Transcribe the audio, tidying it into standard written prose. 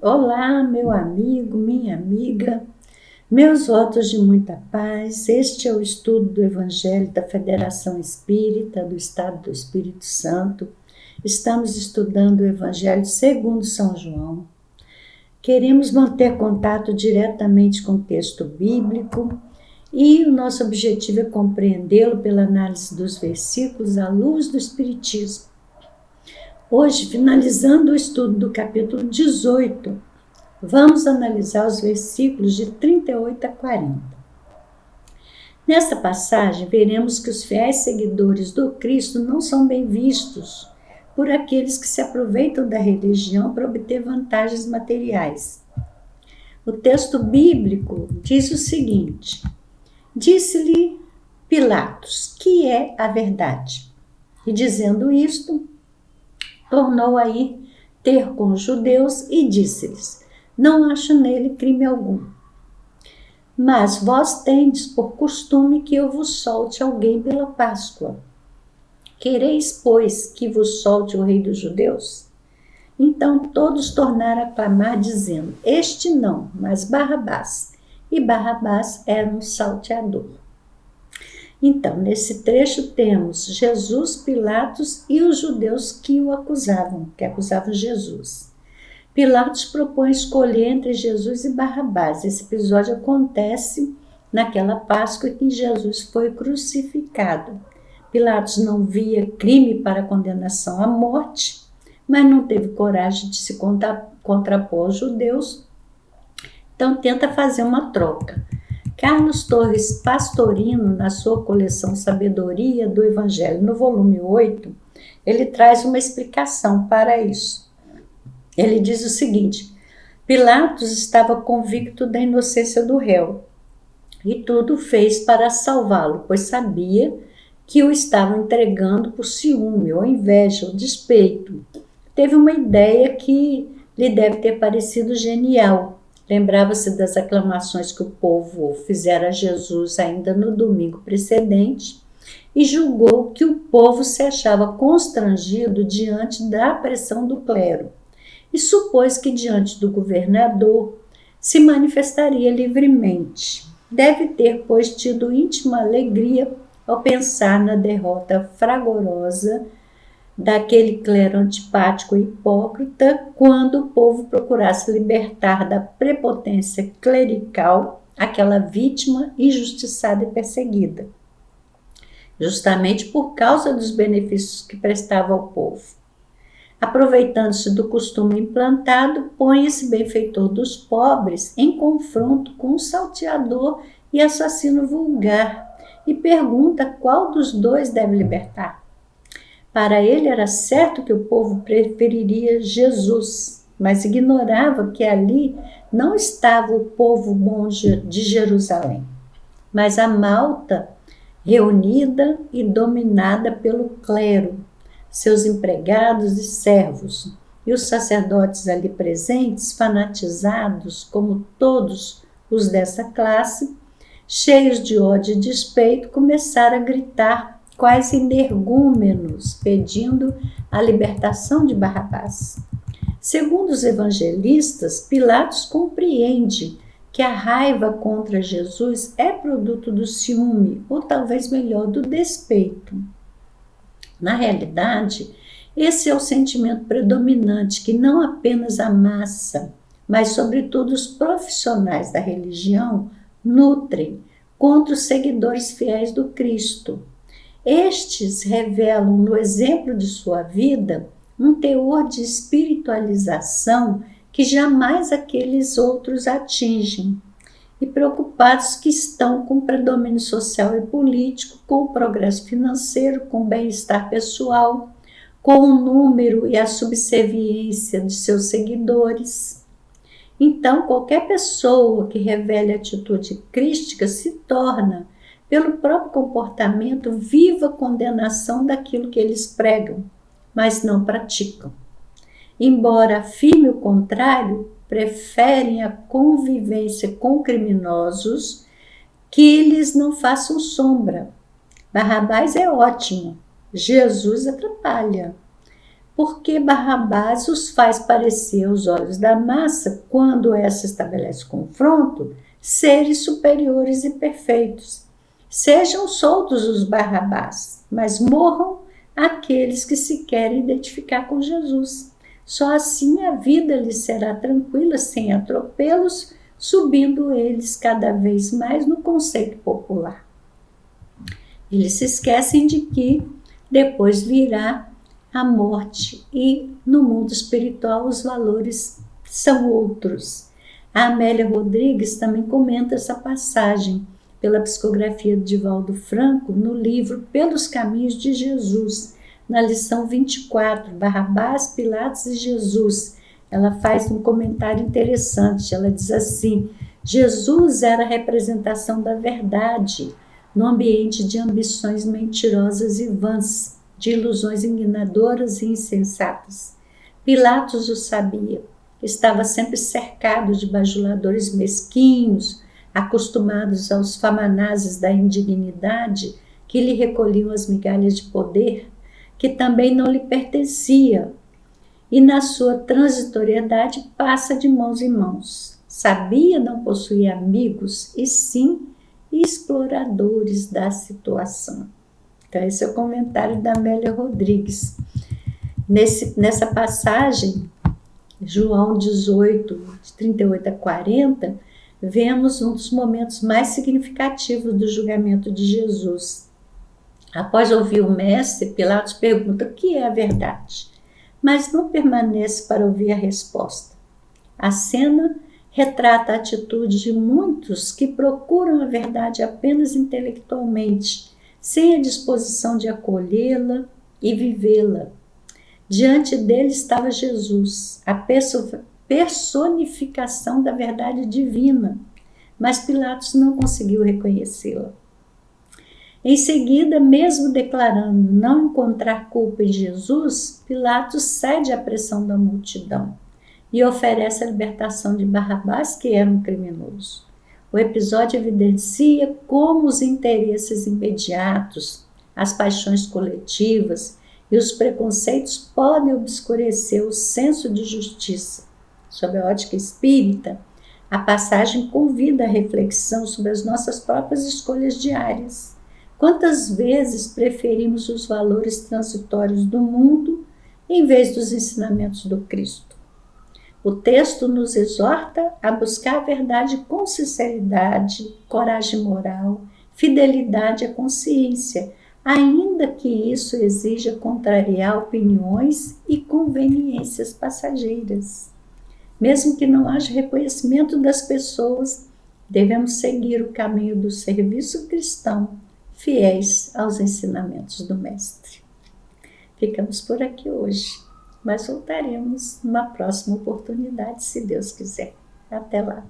Olá, meu amigo, minha amiga, meus votos de muita paz. Este é o estudo do Evangelho da Federação Espírita do Estado do Espírito Santo. Estamos estudando o Evangelho segundo São João. Queremos manter contato diretamente com o texto bíblico e o nosso objetivo é compreendê-lo pela análise dos versículos à luz do Espiritismo. Hoje, finalizando o estudo do capítulo 18, vamos analisar os versículos de 38 a 40. Nesta passagem, veremos que os fiéis seguidores do Cristo não são bem vistos por aqueles que se aproveitam da religião para obter vantagens materiais. O texto bíblico diz o seguinte: disse-lhe Pilatos, que é a verdade. E dizendo isto, tornou a ir ter com os judeus e disse-lhes: não acho nele crime algum. Mas vós tendes por costume que eu vos solte alguém pela Páscoa. Quereis, pois, que vos solte o rei dos judeus? Então todos tornaram a clamar, dizendo: este não, mas Barrabás. E Barrabás era um salteador. Então, nesse trecho temos Jesus, Pilatos e os judeus que o acusavam, que acusavam Jesus. Pilatos propõe escolher entre Jesus e Barrabás. Esse episódio acontece naquela Páscoa em que Jesus foi crucificado. Pilatos não via crime para condenação à morte, mas não teve coragem de se contrapor aos judeus, então tenta fazer uma troca. Carlos Torres Pastorino, na sua coleção Sabedoria do Evangelho, no volume 8, ele traz uma explicação para isso. Ele diz o seguinte: Pilatos estava convicto da inocência do réu e tudo fez para salvá-lo, pois sabia que o estavam entregando por ciúme, ou inveja, ou despeito. Teve uma ideia que lhe deve ter parecido genial. Lembrava-se das aclamações que o povo fizera a Jesus ainda no domingo precedente e julgou que o povo se achava constrangido diante da pressão do clero e supôs que diante do governador se manifestaria livremente. Deve ter, pois, tido íntima alegria ao pensar na derrota fragorosa daquele clero antipático e hipócrita quando o povo procurasse libertar da prepotência clerical aquela vítima injustiçada e perseguida, justamente por causa dos benefícios que prestava ao povo. Aproveitando-se do costume implantado, põe esse benfeitor dos pobres em confronto com um salteador e assassino vulgar e pergunta qual dos dois deve libertar. Para ele era certo que o povo preferiria Jesus, mas ignorava que ali não estava o povo bom de Jerusalém, mas a malta reunida e dominada pelo clero, seus empregados e servos, e os sacerdotes ali presentes, fanatizados como todos os dessa classe, cheios de ódio e despeito, começaram a gritar quase energúmenos, pedindo a libertação de Barrabás. Segundo os evangelistas, Pilatos compreende que a raiva contra Jesus é produto do ciúme, ou talvez melhor, do despeito. Na realidade, esse é o sentimento predominante que não apenas a massa, mas sobretudo os profissionais da religião nutrem contra os seguidores fiéis do Cristo. Estes revelam no exemplo de sua vida um teor de espiritualização que jamais aqueles outros atingem, e preocupados que estão com o predomínio social e político, com o progresso financeiro, com o bem-estar pessoal, com o número e a subserviência de seus seguidores. Então, qualquer pessoa que revele atitude crística se torna, pelo próprio comportamento, viva condenação daquilo que eles pregam, mas não praticam. Embora afirme o contrário, preferem a convivência com criminosos que lhes não façam sombra. Barrabás é ótimo, Jesus atrapalha. porque Barrabás os faz parecer aos olhos da massa, quando essa estabelece confronto, seres superiores e perfeitos. Sejam soltos os Barrabás, mas morram aqueles que se querem identificar com Jesus. Só assim a vida lhes será tranquila, sem atropelos, subindo eles cada vez mais no conceito popular. Eles se esquecem de que depois virá a morte e no mundo espiritual os valores são outros. A Amélia Rodrigues também comenta essa passagem pela psicografia de Divaldo Franco no livro Pelos Caminhos de Jesus, na lição 24, Barrabás, Pilatos e Jesus. Ela faz um comentário interessante, ela diz assim: Jesus era a representação da verdade no ambiente de ambições mentirosas e vãs, de ilusões enganadoras e insensatas. Pilatos o sabia, estava sempre cercado de bajuladores mesquinhos, acostumados aos famanazes da indignidade, que lhe recolhiam as migalhas de poder, que também não lhe pertencia, e na sua transitoriedade passa de mãos em mãos. Sabia não possuir amigos, e sim exploradores da situação. Então, esse é o comentário da Amélia Rodrigues. Nessa passagem, João 18, de 38 a 40, vemos um dos momentos mais significativos do julgamento de Jesus. Após ouvir o mestre, Pilatos pergunta o que é a verdade, mas não permanece para ouvir a resposta. A cena retrata a atitude de muitos que procuram a verdade apenas intelectualmente, sem a disposição de acolhê-la e vivê-la. Diante dele estava Jesus, a personificação da verdade divina, mas Pilatos não conseguiu reconhecê-la. Em seguida, mesmo declarando não encontrar culpa em Jesus, Pilatos cede à pressão da multidão e oferece a libertação de Barrabás, que era um criminoso. O episódio evidencia como os interesses imediatos, as paixões coletivas e os preconceitos podem obscurecer o senso de justiça. Sob a ótica espírita, a passagem convida a reflexão sobre as nossas próprias escolhas diárias. Quantas vezes preferimos os valores transitórios do mundo em vez dos ensinamentos do Cristo? O texto nos exorta a buscar a verdade com sinceridade, coragem moral, fidelidade à consciência, ainda que isso exija contrariar opiniões e conveniências passageiras. Mesmo que não haja reconhecimento das pessoas, devemos seguir o caminho do serviço cristão, fiéis aos ensinamentos do Mestre. Ficamos por aqui hoje, mas voltaremos numa próxima oportunidade, se Deus quiser. Até lá!